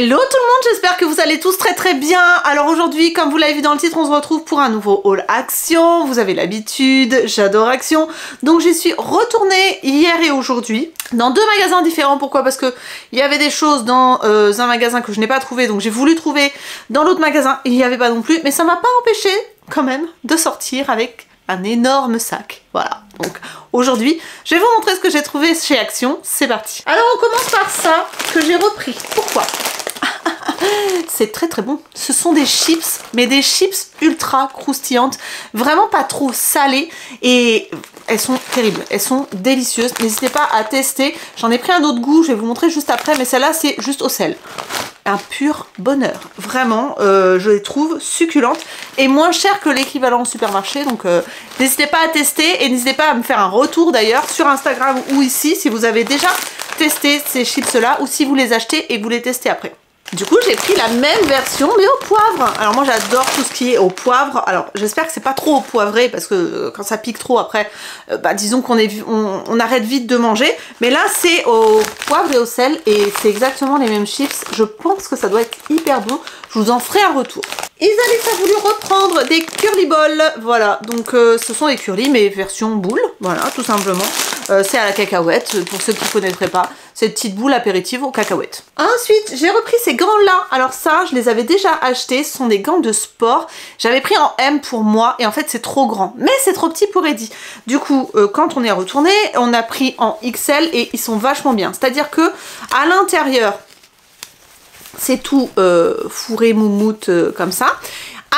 Hello tout le monde, j'espère que vous allez tous très bien. Alors aujourd'hui, comme vous l'avez vu dans le titre, on se retrouve pour un nouveau haul Action. Vous avez l'habitude, j'adore Action. Donc j'y suis retournée hier et aujourd'hui dans deux magasins différents. Pourquoi? Parce que il y avait des choses dans un magasin que je n'ai pas trouvé, donc j'ai voulu trouver dans l'autre magasin, il n'y avait pas non plus. Mais ça m'a pas empêché quand même de sortir avec un énorme sac. Voilà, donc aujourd'hui je vais vous montrer ce que j'ai trouvé chez Action. C'est parti. Alors on commence par ça que j'ai repris. Pourquoi? C'est très bon. Ce sont des chips, mais des chips ultra croustillantes, vraiment pas trop salées, et elles sont terribles, elles sont délicieuses. N'hésitez pas à tester. J'en ai pris un autre goût, je vais vous montrer juste après, mais celle-là c'est juste au sel. Un pur bonheur, vraiment, je les trouve succulentes et moins chères que l'équivalent au supermarché, donc n'hésitez pas à tester et n'hésitez pas à me faire un retour d'ailleurs sur Instagram ou ici si vous avez déjà testé ces chips là ou si vous les achetez et que vous les testez après. Du coup j'ai pris la même version mais au poivre. Alors moi j'adore tout ce qui est au poivre. Alors j'espère que c'est pas trop au poivré parce que quand ça pique trop après, disons qu'on arrête vite de manger. Mais là c'est au poivre et au sel et c'est exactement les mêmes chips. Je pense que ça doit être hyper bon. Je vous en ferai un retour. Isalis a voulu reprendre des curly balls. Voilà, donc ce sont des curly mais version boule. Voilà, tout simplement. C'est à la cacahuète, pour ceux qui ne connaîtraient pas. Cette petite boule apéritive aux cacahuètes. Ensuite, j'ai repris ces gants-là. Alors ça, je les avais déjà achetés. Ce sont des gants de sport. J'avais pris en M pour moi. Et en fait, c'est trop grand. Mais c'est trop petit pour Eddie. Du coup, quand on est retourné, on a pris en XL et ils sont vachement bien. C'est-à-dire que à l'intérieur, c'est tout fourré moumoute comme ça.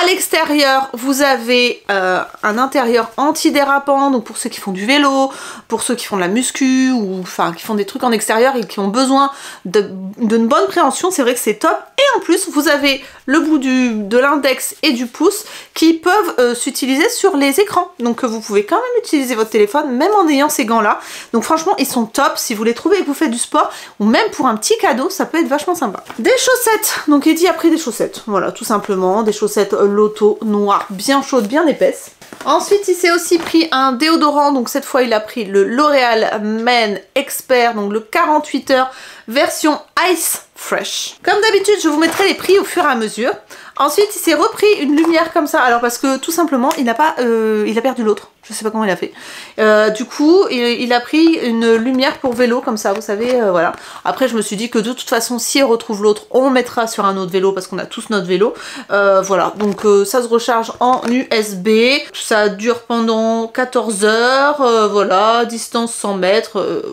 À l'extérieur, vous avez un intérieur antidérapant, donc pour ceux qui font du vélo, pour ceux qui font de la muscu, ou enfin qui font des trucs en extérieur et qui ont besoin d'une bonne préhension, c'est vrai que c'est top. Et en plus, vous avez le bout de l'index et du pouce qui peuvent s'utiliser sur les écrans. Donc vous pouvez quand même utiliser votre téléphone, même en ayant ces gants-là. Donc franchement, ils sont top si vous les trouvez et que vous faites du sport, ou même pour un petit cadeau, ça peut être vachement sympa. Des chaussettes, donc Eddie a pris des chaussettes, voilà, tout simplement, des chaussettes Lotto noires, bien chaudes, bien épaisses. Ensuite, il s'est aussi pris un déodorant, donc cette fois il a pris le L'Oréal Men Expert, donc le 48 heures version Ice Fresh. Comme d'habitude, je vous mettrai les prix au fur et à mesure. Ensuite, il s'est repris une lumière comme ça, alors parce que tout simplement, il a perdu l'autre. Je sais pas comment il a fait. Du coup, il a pris une lumière pour vélo comme ça, vous savez, voilà. Après, je me suis dit que de toute façon, si il retrouve l'autre, on mettra sur un autre vélo parce qu'on a tous notre vélo. Voilà, donc ça se recharge en USB. Ça dure pendant 14 heures, voilà, distance 100 mètres.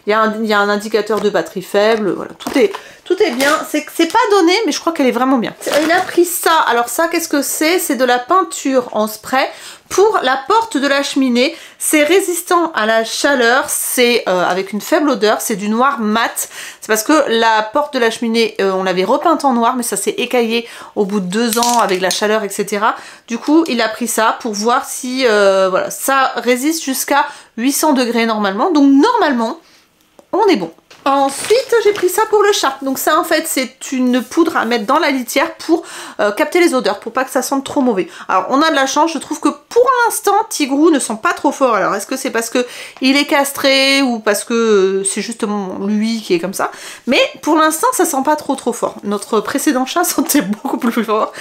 Il y a un indicateur de batterie faible, voilà, tout est bien. C'est pas donné, mais je crois qu'elle est vraiment bien. Il a pris ça. Alors ça, qu'est-ce que c'est? C'est de la peinture en spray pour la porte de la cheminée. C'est résistant à la chaleur, c'est avec une faible odeur, c'est du noir mat. C'est parce que la porte de la cheminée, on l'avait repeinte en noir, mais ça s'est écaillé au bout de 2 ans avec la chaleur, etc. Du coup, il a pris ça pour voir si voilà, ça résiste jusqu'à 800 degrés normalement. Donc normalement, on est bon. Ensuite, j'ai pris ça pour le chat. Donc ça, en fait, c'est une poudre à mettre dans la litière pour capter les odeurs, pour pas que ça sente trop mauvais. Alors, on a de la chance. Je trouve que pour l'instant, Tigrou ne sent pas trop fort. Alors, est-ce que c'est parce que il est castré ou parce que c'est justement lui qui est comme ça? Mais pour l'instant, ça sent pas trop fort. Notre précédent chat sentait beaucoup plus fort.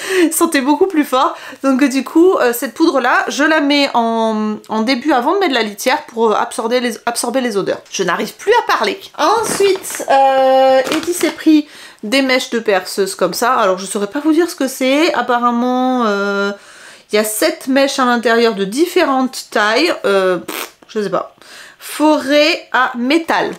Donc du coup, cette poudre-là, je la mets en début avant de mettre la litière pour absorber les odeurs. Je n'arrive plus à parler. Ensuite, Eddie s'est pris des mèches de perceuse comme ça. Alors je saurais pas vous dire ce que c'est. Apparemment, il y a 7 mèches à l'intérieur de différentes tailles. Je sais pas. Forêt à métal.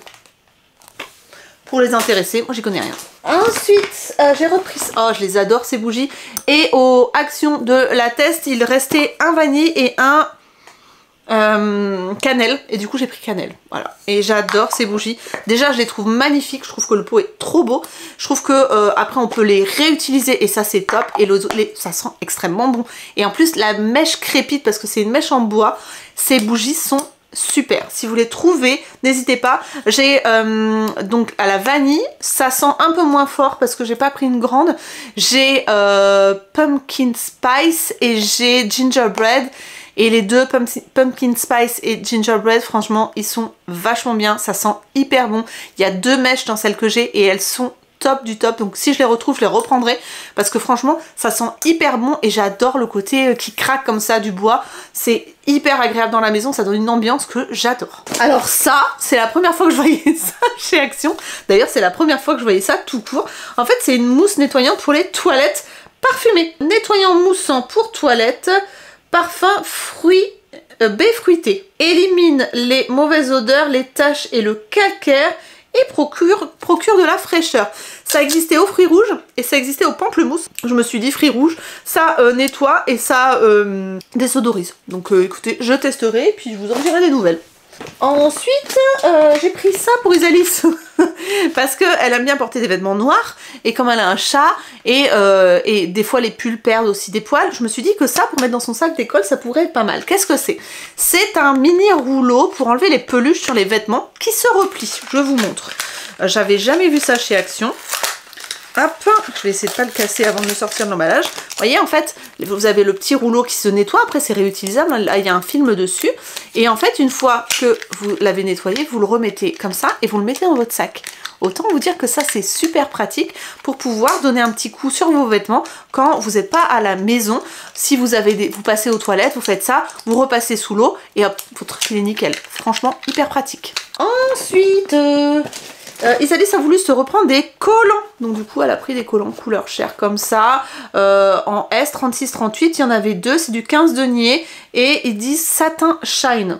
Pour les intéressés, moi j'y connais rien. Ensuite, j'ai repris... Oh, je les adore ces bougies. Et aux actions de la test, il restait un vanille et un... cannelle, et du coup j'ai pris cannelle, voilà, et j'adore ces bougies. Déjà je les trouve magnifiques, je trouve que le pot est trop beau, je trouve que après on peut les réutiliser et ça c'est top, et ça sent extrêmement bon, et en plus la mèche crépite parce que c'est une mèche en bois. Ces bougies sont super, si vous les trouvez n'hésitez pas. J'ai donc à la vanille, ça sent un peu moins fort parce que j'ai pas pris une grande. J'ai pumpkin spice et j'ai gingerbread. Et les deux, Pumpkin Spice et Gingerbread, franchement, ils sont vachement bien. Ça sent hyper bon. Il y a 2 mèches dans celle que j'ai et elles sont top du top. Donc si je les retrouve, je les reprendrai parce que franchement, ça sent hyper bon et j'adore le côté qui craque comme ça du bois. C'est hyper agréable dans la maison, ça donne une ambiance que j'adore. Alors ça, c'est la première fois que je voyais ça chez Action. D'ailleurs, c'est la première fois que je voyais ça tout court. En fait, c'est une mousse nettoyante pour les toilettes parfumées. Nettoyant moussant pour toilettes, parfum fruits, baies fruitées. Élimine les mauvaises odeurs, les taches et le calcaire et procure de la fraîcheur. Ça existait aux fruits rouges et ça existait au pamplemousse. Je me suis dit fruits rouges, ça nettoie et ça désodorise. Donc écoutez, je testerai et puis je vous en dirai des nouvelles. Ensuite, j'ai pris ça pour Isalis parce qu'elle aime bien porter des vêtements noirs et comme elle a un chat et des fois les pulls perdent aussi des poils, je me suis dit que ça pour mettre dans son sac d'école ça pourrait être pas mal. Qu'est-ce que c'est? C'est un mini rouleau pour enlever les peluches sur les vêtements qui se replie. Je vous montre. J'avais jamais vu ça chez Action. Hop, je vais essayer de pas le casser avant de me sortir de l'emballage. Vous voyez, en fait, vous avez le petit rouleau qui se nettoie, après c'est réutilisable, là il y a un film dessus. Et en fait, une fois que vous l'avez nettoyé, vous le remettez comme ça et vous le mettez dans votre sac. Autant vous dire que ça c'est super pratique pour pouvoir donner un petit coup sur vos vêtements quand vous n'êtes pas à la maison. Si vous passez aux toilettes, vous faites ça, vous repassez sous l'eau et hop, votre fil est nickel. Franchement, hyper pratique. Ensuite... Isalis a voulu se reprendre des collants, donc du coup elle a pris des collants couleur chair comme ça, en S36-38, il y en avait deux, c'est du 15 denier et ils disent satin shine.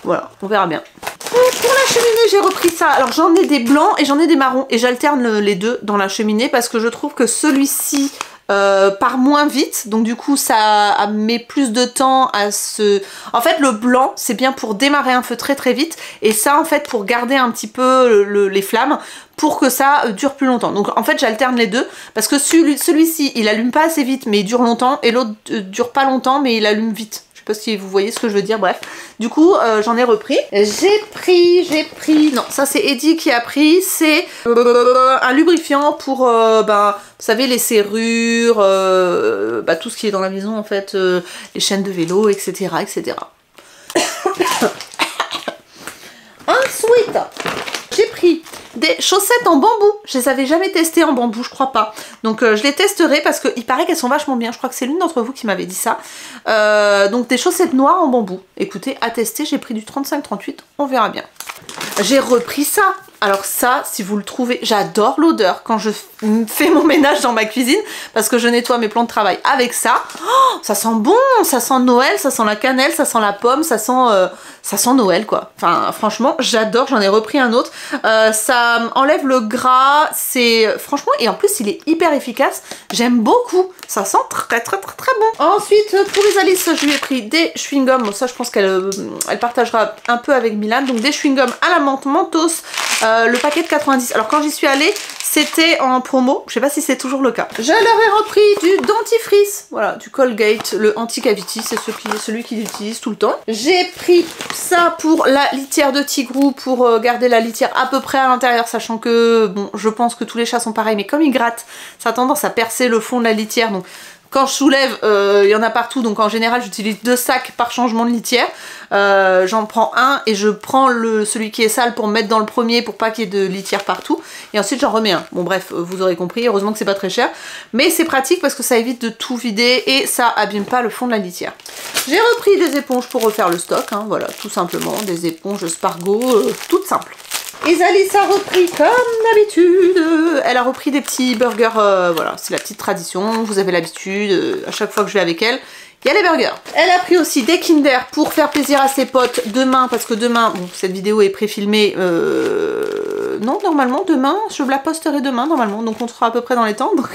Voilà, on verra bien. Pour la cheminée j'ai repris ça, alors j'en ai des blancs et j'en ai des marrons et j'alterne les deux dans la cheminée parce que je trouve que celui-ci part moins vite, donc du coup ça met plus de temps à se... En fait le blanc c'est bien pour démarrer un feu très vite et ça en fait pour garder un petit peu les flammes pour que ça dure plus longtemps. Donc en fait j'alterne les deux parce que celui-ci il allume pas assez vite mais il dure longtemps et l'autre dure pas longtemps mais il allume vite. Je sais pas si vous voyez ce que je veux dire, bref. Du coup, j'en ai repris. J'ai pris... Non, ça c'est Eddie qui a pris. C'est un lubrifiant pour, vous savez, les serrures, tout ce qui est dans la maison en fait, les chaînes de vélo, etc. etc. Ensuite, j'ai pris des chaussettes en bambou. Je les avais jamais testées en bambou, je crois pas. Donc je les testerai parce qu'il paraît qu'elles sont vachement bien. Je crois que c'est l'une d'entre vous qui m'avait dit ça. Donc des chaussettes noires en bambou. Écoutez, à tester, j'ai pris du 35-38, on verra bien. J'ai repris ça. Alors ça, si vous le trouvez, j'adore l'odeur quand je fais mon ménage dans ma cuisine parce que je nettoie mes plans de travail avec ça. Oh, ça sent bon, ça sent Noël, ça sent la cannelle, ça sent la pomme, ça sent Noël quoi. Enfin franchement, j'adore, j'en ai repris un autre. Ça enlève le gras, c'est franchement, et en plus il est hyper efficace. J'aime beaucoup, ça sent très bon. Ensuite, pour Isalis, je lui ai pris des chewing-gums. Bon, ça je pense qu'elle partagera un peu avec Milan. Donc des chewing-gums à la menthe Mentos. Le paquet de 90. Alors quand j'y suis allée, c'était en promo. Je sais pas si c'est toujours le cas. Je leur ai repris du dentifrice. Voilà, du Colgate, le anti-cavity. C'est celui qu'ils utilisent tout le temps. J'ai pris ça pour la litière de Tigrou, pour garder la litière à peu près à l'intérieur, sachant que, bon, je pense que tous les chats sont pareils, mais comme ils grattent, ça a tendance à percer le fond de la litière. Donc quand je soulève, il y en a partout, donc en général j'utilise 2 sacs par changement de litière. J'en prends un et je prends celui qui est sale pour me mettre dans le premier pour pas qu'il y ait de litière partout. Et ensuite j'en remets un. Bon bref, vous aurez compris, heureusement que c'est pas très cher. Mais c'est pratique parce que ça évite de tout vider et ça abîme pas le fond de la litière. J'ai repris des éponges pour refaire le stock, hein, voilà, tout simplement. Des éponges Spargo, toutes simples. Isalis a repris comme d'habitude, elle a repris des petits burgers, voilà, c'est la petite tradition, vous avez l'habitude, à chaque fois que je vais avec elle, il y a les burgers. Elle a pris aussi des Kinder pour faire plaisir à ses potes demain, parce que demain, bon, cette vidéo est pré-filmée, non, normalement, demain, je la posterai demain, normalement, donc on sera à peu près dans les temps, donc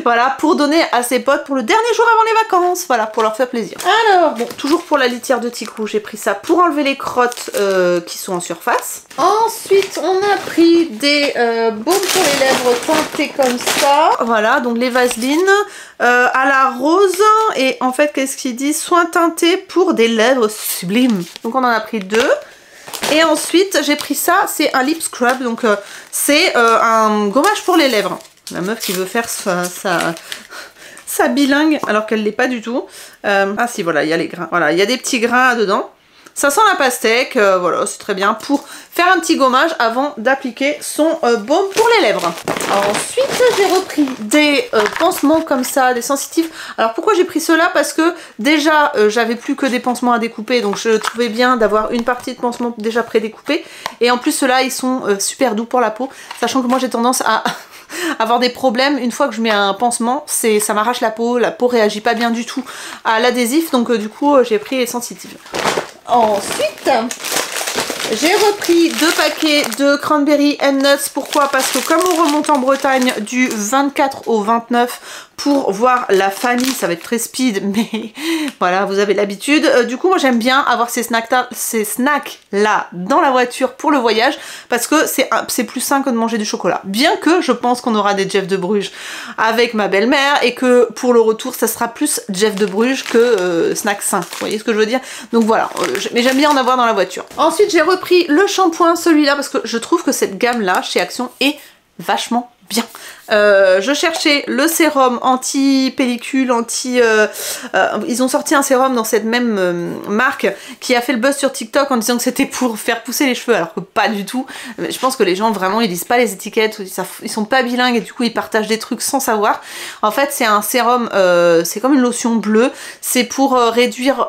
voilà, pour donner à ses potes pour le dernier jour avant les vacances, voilà, pour leur faire plaisir. Alors, bon, toujours pour la litière de Tigrou, j'ai pris ça pour enlever les crottes qui sont en surface. Ensuite, on a pris des baumes pour les lèvres teintées comme ça, voilà, donc les vaselines à la rose, et en fait, qu'est-ce qu'il dit? Soins teintés pour des lèvres sublimes. Donc on en a pris 2. Et ensuite, j'ai pris ça, c'est un lip scrub, donc c'est un gommage pour les lèvres. La meuf qui veut faire sa bilingue, alors qu'elle l'est pas du tout. Ah si, voilà, il y a les grains. Voilà, il y a des petits grains dedans. Ça sent la pastèque, voilà, c'est très bien pour faire un petit gommage avant d'appliquer son baume pour les lèvres. Ensuite, j'ai repris des pansements comme ça, des sensitifs. Alors pourquoi j'ai pris ceux-là? Parce que déjà, j'avais plus que des pansements à découper, donc je trouvais bien d'avoir une partie de pansements déjà pré-découpés. Et en plus, ceux-là, ils sont super doux pour la peau, sachant que moi, j'ai tendance à avoir des problèmes. Une fois que je mets un pansement, ça m'arrache la peau réagit pas bien du tout à l'adhésif, donc du coup, j'ai pris les sensitifs. Ensuite, j'ai repris 2 paquets de cranberry and nuts. Pourquoi? Parce que comme on remonte en Bretagne du 24 au 29 pour voir la famille, ça va être très speed, mais voilà, vous avez l'habitude. Du coup, moi j'aime bien avoir ces snacks là dans la voiture pour le voyage, parce que c'est plus sain que de manger du chocolat. Bien que je pense qu'on aura des Jeff de Bruges avec ma belle-mère, et que pour le retour, ça sera plus Jeff de Bruges que snack sain. Vous voyez ce que je veux dire? Donc voilà, mais j'aime bien en avoir dans la voiture. Ensuite, j'ai repris le shampoing, celui-là, parce que je trouve que cette gamme-là, chez Action, est vachement bien. Je cherchais le sérum anti-pellicule, ils ont sorti un sérum dans cette même marque qui a fait le buzz sur TikTok en disant que c'était pour faire pousser les cheveux, alors que pas du tout. Je pense que les gens vraiment ils lisent pas les étiquettes, ils sont pas bilingues et du coup ils partagent des trucs sans savoir. En fait c'est un sérum, c'est comme une lotion bleue, c'est pour réduire,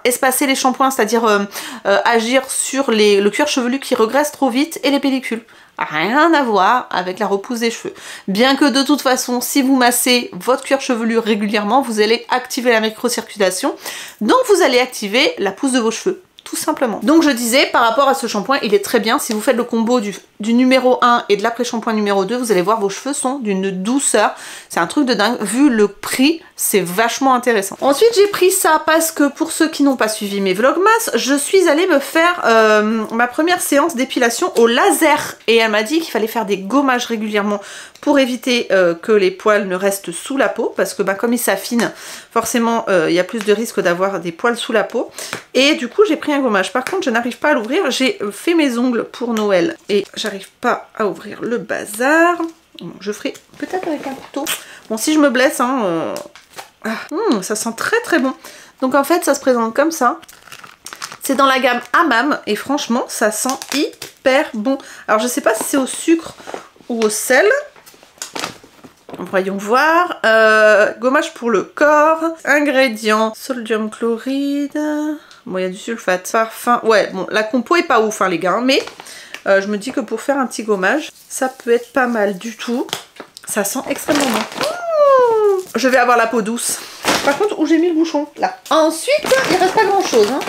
espacer les shampoings, c'est-à-dire agir sur le cuir chevelu qui regresse trop vite et les pellicules. Rien à voir avec la repousse des cheveux. Bien que de toute façon, si vous massez votre cuir chevelu régulièrement, vous allez activer la microcirculation. Donc vous allez activer la pousse de vos cheveux, tout simplement. Donc je disais, par rapport à ce shampoing, il est très bien. Si vous faites le combo du numéro 1 et de l'après-shampoing numéro 2, vous allez voir, vos cheveux sont d'une douceur. C'est un truc de dingue. Vu le prix, c'est vachement intéressant. Ensuite, j'ai pris ça parce que pour ceux qui n'ont pas suivi mes vlogmas, je suis allée me faire ma première séance d'épilation au laser. Et elle m'a dit qu'il fallait faire des gommages régulièrement pour éviter que les poils ne restent sous la peau. Parce que comme ils s'affinent, forcément, il y a plus de risque d'avoir des poils sous la peau. Et du coup, j'ai pris un gommage. Par contre, je n'arrive pas à l'ouvrir. J'ai fait mes ongles pour Noël et j'arrive pas à ouvrir le bazar. Bon, je ferai peut-être avec un couteau. Bon, si je me blesse, hein, ça sent très très bon. Donc en fait, ça se présente comme ça. C'est dans la gamme Hammam et franchement, ça sent hyper bon. Alors je sais pas si c'est au sucre ou au sel. Voyons voir. Gommage pour le corps. Ingrédients. Sodium chloride. Bon, il y a du sulfate. Parfum. Ouais, bon, la compo est pas ouf, hein, les gars. Mais je me dis que pour faire un petit gommage, ça peut être pas mal du tout. Ça sent extrêmement bon. Je vais avoir la peau douce. Par contre, où j'ai mis le bouchon? Là. Ensuite, il reste pas grand chose. Hein.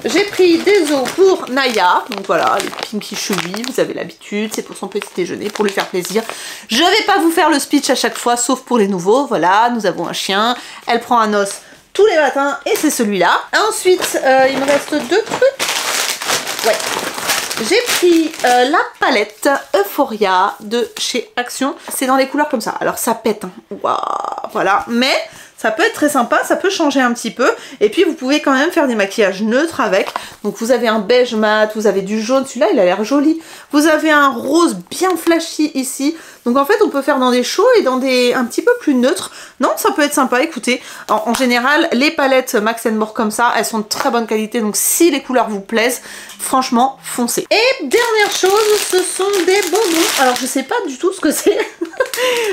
J'ai pris des os pour Naya. Donc voilà, les Pinky Chevilles, vous avez l'habitude. C'est pour son petit déjeuner, pour lui faire plaisir. Je vais pas vous faire le speech à chaque fois, sauf pour les nouveaux. Voilà, nous avons un chien. Elle prend un os tous les matins et c'est celui-là. Ensuite, il me reste 2 trucs. Ouais. J'ai pris la palette Euphoria de chez Action. C'est dans des couleurs comme ça. Alors ça pète, hein. Waouh, voilà. Mais ça peut être très sympa, ça peut changer un petit peu. Et puis vous pouvez quand même faire des maquillages neutres avec. Donc vous avez un beige mat, vous avez du jaune. Celui-là, il a l'air joli. Vous avez un rose bien flashy ici. Donc en fait, on peut faire dans des chauds et dans des un petit peu plus neutres. Non, ça peut être sympa, écoutez. En général, les palettes Max & More comme ça, elles sont de très bonne qualité. Donc si les couleurs vous plaisent, franchement, foncez. Et dernière chose, ce sont des bonbons. Alors je sais pas du tout ce que c'est.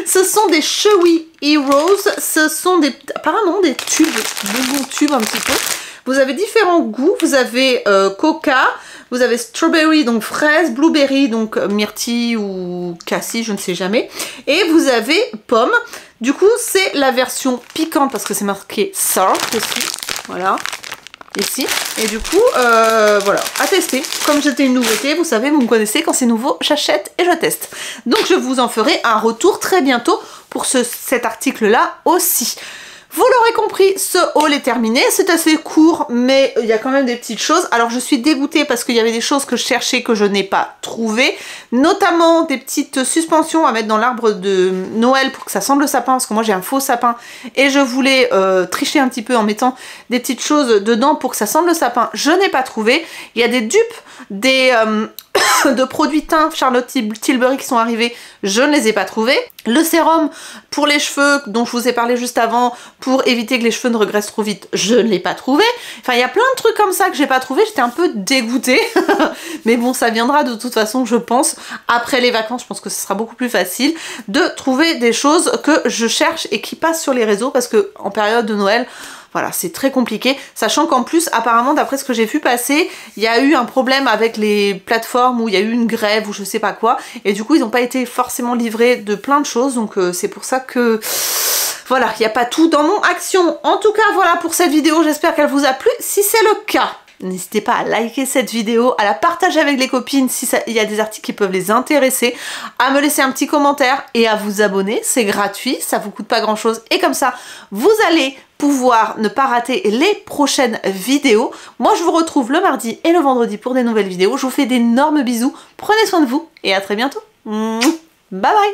Ce sont des Chewy Heroes. Ce sont apparemment des tubes, bonbons tubes un petit peu. Vous avez différents goûts. Vous avez coca. Vous avez strawberry, donc fraise, blueberry, donc myrtille ou cassis, je ne sais jamais. Et vous avez pomme. Du coup, c'est la version piquante parce que c'est marqué sour aussi. Voilà. Ici. Et du coup, voilà, à tester. Comme j'étais une nouveauté, vous savez, vous me connaissez, quand c'est nouveau, j'achète et je teste. Donc je vous en ferai un retour très bientôt pour cet article-là aussi. Vous l'aurez compris, ce haul est terminé, c'est assez court, mais il y a quand même des petites choses. Alors je suis dégoûtée parce qu'il y avait des choses que je cherchais que je n'ai pas trouvées, notamment des petites suspensions à mettre dans l'arbre de Noël pour que ça sente le sapin, parce que moi j'ai un faux sapin et je voulais tricher un petit peu en mettant des petites choses dedans pour que ça sente le sapin. Je n'ai pas trouvé. Il y a des dupes, des de produits teint Charlotte Tilbury qui sont arrivés, je ne les ai pas trouvés. Le sérum pour les cheveux dont je vous ai parlé juste avant pour éviter que les cheveux ne regressent trop vite, je ne l'ai pas trouvé. Enfin, il y a plein de trucs comme ça que j'ai pas trouvé, j'étais un peu dégoûtée. Mais bon, ça viendra de toute façon, je pense. Après les vacances, je pense que ce sera beaucoup plus facile de trouver des choses que je cherche et qui passent sur les réseaux parce que en période de Noël, voilà, c'est très compliqué, sachant qu'en plus, apparemment, d'après ce que j'ai vu passer, il y a eu un problème avec les plateformes où il y a eu une grève ou je sais pas quoi, et du coup, ils n'ont pas été forcément livrés de plein de choses, donc c'est pour ça que... Voilà, il n'y a pas tout dans mon action. En tout cas, voilà pour cette vidéo, j'espère qu'elle vous a plu. Si c'est le cas, n'hésitez pas à liker cette vidéo, à la partager avec les copines si il y a des articles qui peuvent les intéresser, à me laisser un petit commentaire et à vous abonner, c'est gratuit, ça vous coûte pas grand chose et comme ça, vous allez pouvoir ne pas rater les prochaines vidéos. Moi, je vous retrouve le mardi et le vendredi pour des nouvelles vidéos. Je vous fais d'énormes bisous, prenez soin de vous et à très bientôt. Bye bye.